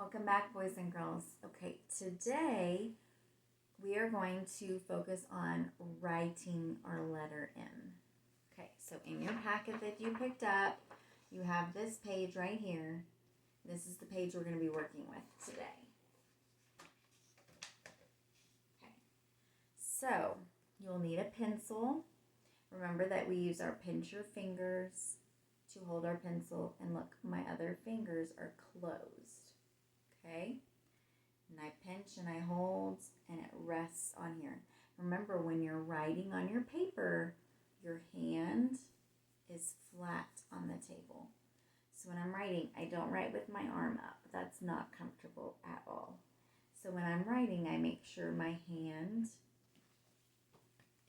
Welcome back, boys and girls. Okay, today we are going to focus on writing our letter M. Okay, so in your packet that you picked up, you have this page right here. This is the page we're going to be working with today. Okay, so you'll need a pencil. Remember that we use our pincher fingers to hold our pencil, and look, my other fingers are closed. Okay, and I pinch and I hold and it rests on here. Remember, when you're writing on your paper, your hand is flat on the table. So when I'm writing, I don't write with my arm up. That's not comfortable at all. So when I'm writing, I make sure my hand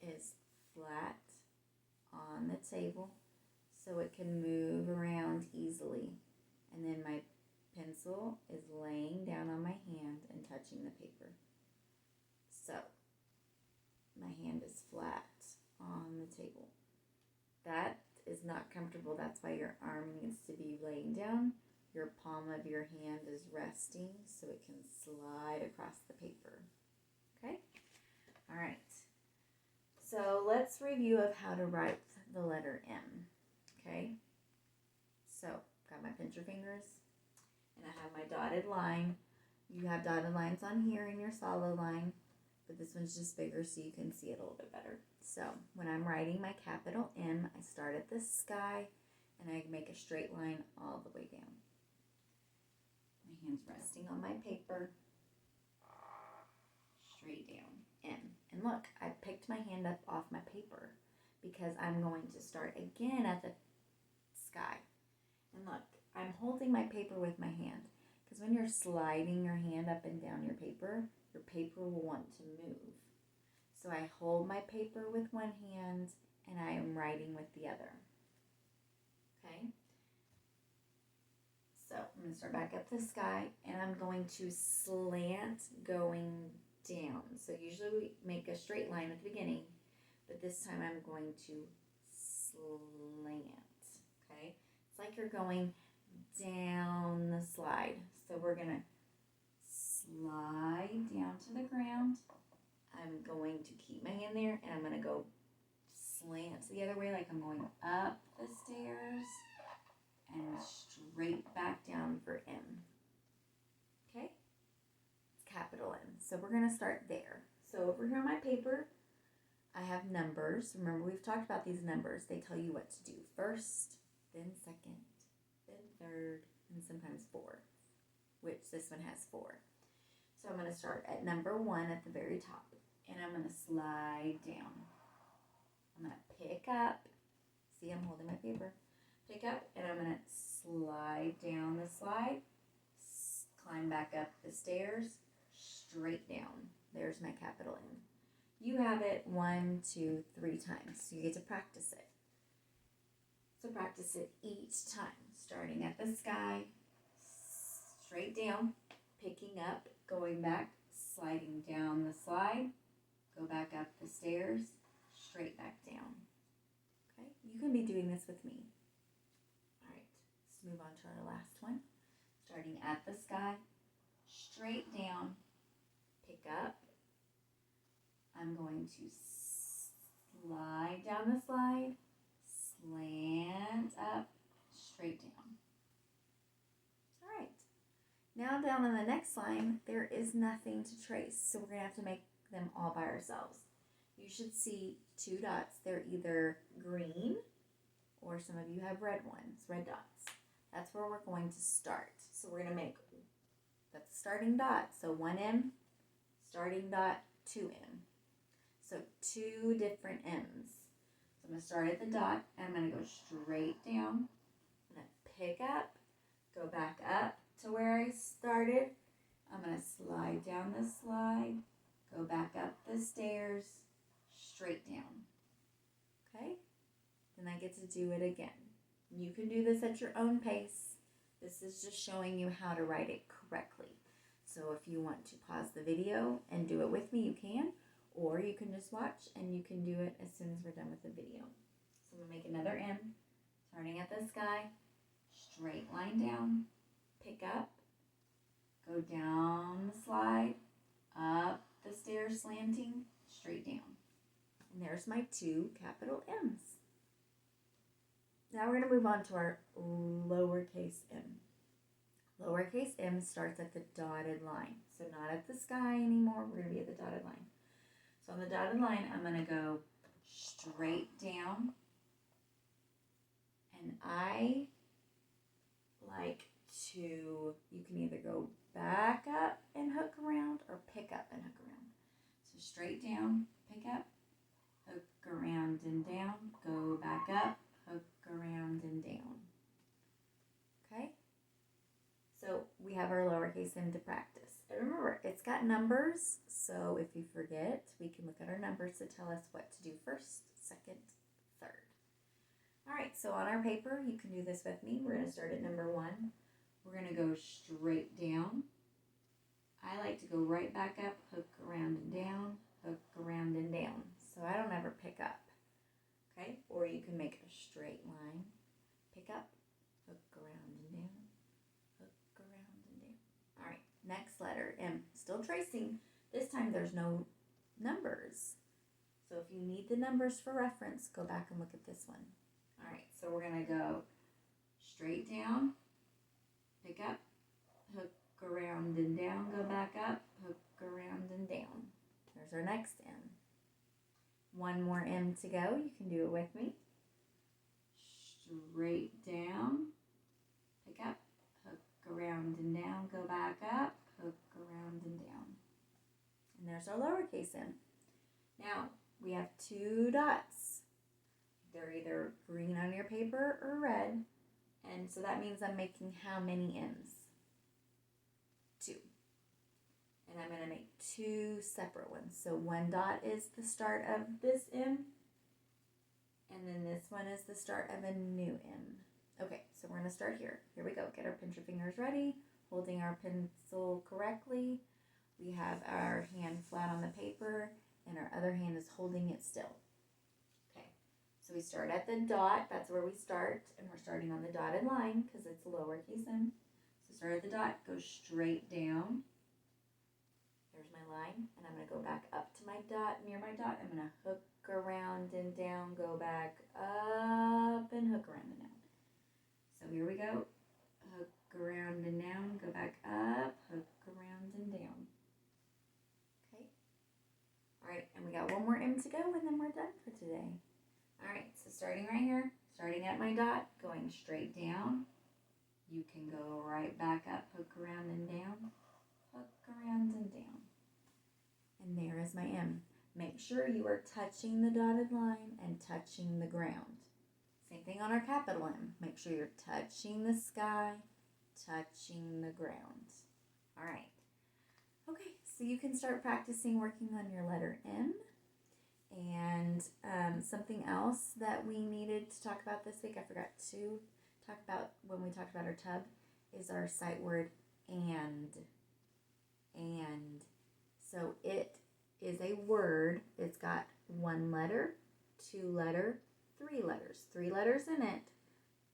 is flat on the table so it can move around easily. And then my pencil is laying down on my hand and touching the paper. So my hand is flat on the table. That is not comfortable. That's why your arm needs to be laying down. Your palm of your hand is resting so it can slide across the paper. Okay? All right. So let's review of how to write the letter M. Okay? So, got my pincher fingers. And I have my dotted line. You have dotted lines on here in your solid line, but this one's just bigger so you can see it a little bit better. So when I'm writing my capital M, I start at the sky and I make a straight line all the way down. My hand's resting on my paper, straight down, M. And look, I picked my hand up off my paper because I'm going to start again at the sky. And look, I'm holding my paper with my hand, because when you're sliding your hand up and down your paper will want to move. So I hold my paper with one hand and I am writing with the other. Okay? So I'm going to start back up the sky and I'm going to slant going down. So usually we make a straight line at the beginning, but this time I'm going to slant. Okay? It's like you're going down the slide. So we're going to slide down to the ground. I'm going to keep my hand there and I'm going to go slant the other way, like I'm going up the stairs and straight back down for M. Okay? It's capital M. So we're going to start there. So over here on my paper, I have numbers. Remember, we've talked about these numbers. They tell you what to do first, then second, then third, and sometimes fourth, which this one has 4. So I'm going to start at number 1 at the very top, and I'm going to slide down. I'm going to pick up. See, I'm holding my paper. Pick up, and I'm going to slide down the slide, climb back up the stairs, straight down. There's my capital M. You have it 1, 2, 3 times, so you get to practice it. So practice it each time, starting at the sky, straight down, picking up, going back, sliding down the slide, go back up the stairs, straight back down. Okay, you can be doing this with me. All right, let's move on to our last one. Starting at the sky, straight down, pick up. I'm going to slide down the slide, slant up, straight down. All right. Now down on the next line, there is nothing to trace, so we're going to have to make them all by ourselves. You should see 2 dots. They're either green or some of you have red ones, red dots. That's where we're going to start. So we're going to make, that's the starting dot. So 1M, starting dot, 2M. So 2 different M's. So I'm going to start at the dot and I'm going to go straight down. I'm going to pick up, go back up to where I started. I'm going to slide down the slide, go back up the stairs, straight down. Okay? Then I get to do it again. You can do this at your own pace. This is just showing you how to write it correctly. So if you want to pause the video and do it with me, you can. Or you can just watch and you can do it as soon as we're done with the video. So I'm going to make another M, starting at the sky, straight line down, pick up, go go down the slide, up the stairs slanting, straight down. And there's my 2 capital M's. Now we're going to move on to our lowercase m. Lowercase m starts at the dotted line. So not at the sky anymore, we're going to be at the dotted line. So on the dotted line, I'm going to go straight down. And I like to, you can either go back up and hook around or pick up and hook around. So straight down, pick up, hook around and down, go back up, hook around and down. Okay? So we have our lowercase m to practice. And remember, it's got numbers, so if you forget, we can look at our numbers to tell us what to do first, second, third. All right, so on our paper, you can do this with me. We're going to start at number 1. We're going to go straight down. I like to go right back up, hook around and down, hook around and down. So I don't ever pick up, okay? Or you can make a straight line, pick up, hook around and down, hook around and down. All right, next letter, M. Still tracing. This time there's no numbers. So if you need the numbers for reference, go back and look at this one. All right, so we're going to go straight down, pick up, hook around and down, go back up, hook around and down. There's our next M. One more M to go. You can do it with me. Straight down, pick up, hook around and down, go back up, hook around and down. And there's our lowercase m. Now, we have 2 dots. They're either green on your paper or red. And so that means I'm making how many M's? 2. And I'm going to make 2 separate ones. So 1 dot is the start of this M. And then this one is the start of a new M. Okay, so we're going to start here. Here we go. Get our pincher fingers ready, holding our pencil correctly. We have our hand flat on the paper, and our other hand is holding it still. So we start at the dot, that's where we start, and we're starting on the dotted line because it's lowercase m. So start at the dot, go straight down. There's my line, and I'm going to go back up to my dot, near my dot. I'm going to hook around and down, go back up, and hook around and down. So here we go. Hook around and down, go back up, hook around and down. Okay. All right, and we got one more M to go, and then we're done for today. All right, so starting right here, starting at my dot, going straight down. You can go right back up, hook around and down, hook around and down. And there is my M. Make sure you are touching the dotted line and touching the ground. Same thing on our capital M. Make sure you're touching the sky, touching the ground. All right. Okay, so you can start practicing working on your letter M. And something else that we needed to talk about this week, I forgot to talk about when we talked about our tub, is our sight word and. So it is a word. It's got 1 letter, 2 letter, 3 letters. 3 letters in it.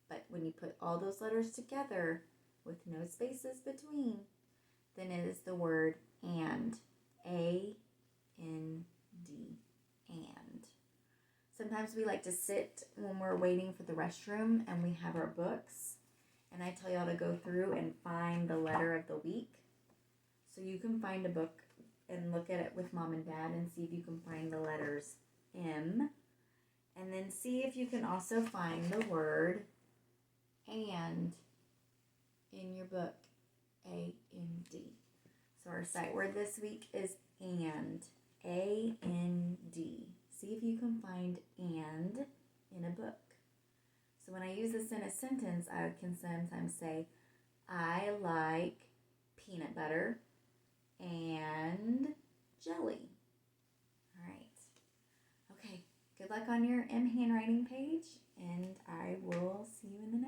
But when you put all those letters together with no spaces between, then it is the word and. A-N-D. And. Sometimes we like to sit when we're waiting for the restroom and we have our books. And I tell y'all to go through and find the letter of the week. So you can find a book and look at it with mom and dad and see if you can find the letters M. And then see if you can also find the word and in your book, A-N-D. So our sight word this week is and, A-N-D. See if you can find and in a book. So when I use this in a sentence, I can sometimes say, I like peanut butter and jelly. All right. Okay. Good luck on your M handwriting page, and I will see you in the next